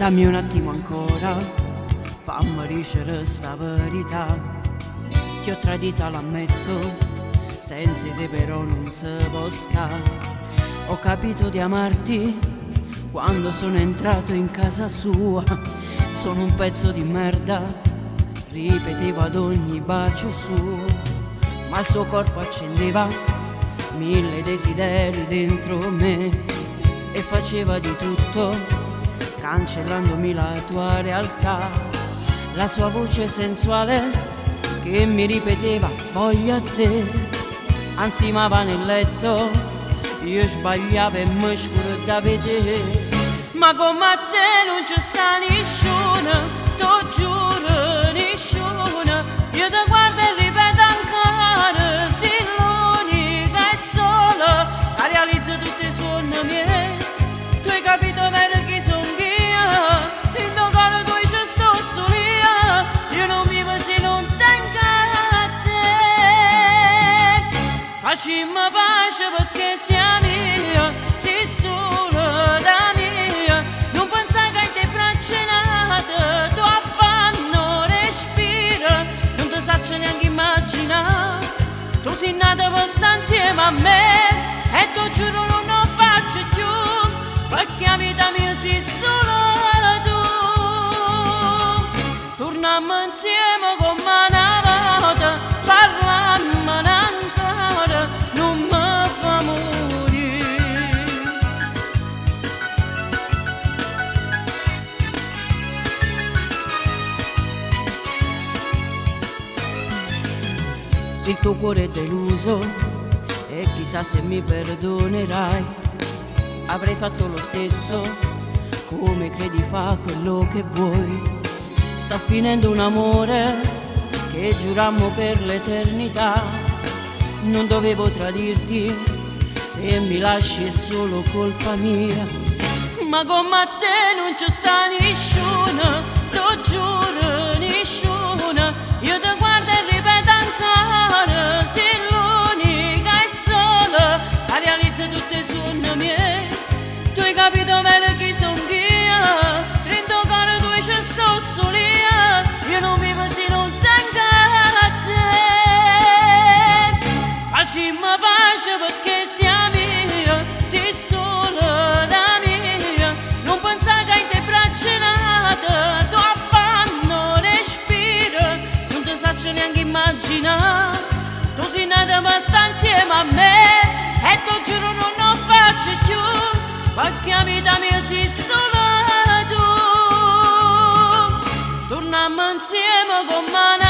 Dammi un attimo ancora, fammi dicere sta verità. Ti ho tradita, l'ammetto, senza te però non si può stare. Ho capito di amarti quando sono entrato in casa sua. Sono un pezzo di merda, ripetevo ad ogni bacio suo, ma il suo corpo accendeva 1000 desideri dentro me e faceva di tutto, cancellandomi la tua realtà. La sua voce sensuale che mi ripeteva voglio a te, ansimava nel letto, io sbagliavo e mi scordavo te. Ma come a te non ci sta nessuno, t'ho giuro nessuno. Io ti guardo e ripeto ancora, sei l'unica e sola a realizzare tutti i sogni miei. Tu hai capito bene chi sono io, in tuo cuore tu ci sto solo io non vivo se non tengo a te. Facciamo pace perché siamo io, sei solo da me. Non pensare che ti braccinate, tu affanno respiro, non ti saccio neanche immaginare. Tu sei nata per stare insieme a me e tu giuro non lo faccio più, perché la vita mia sei solo tu. Torniamo insieme come una volta, parlammo ancora, non mi fa morire. Il tuo cuore è deluso e chissà se mi perdonerai. Avrei fatto lo stesso, come credi fa quello che vuoi. Sta finendo un amore che giurammo per l'eternità. Non dovevo tradirti, se mi lasci è solo colpa mia. Ma come a te non ci sta nessuno, t'ho giuro nessuno. Io ti guardo e ripeto ancora, sei l'unica e sola a realizzare tutti i sogni miei. Tu hai capito bene chi sono io, dentro cuore tu ci sto solo io non vivo se non tengo a te. Facciamo pace perché siamo io, sei solo da mia. Non pensare che ti braccinate, tu affanno respiro, non ti saccio neanche immaginare. Tu sei nata per stare insieme a me e tu giuro non lo faccio più, perché la vita mia sei solo tu. Torniamo insieme come una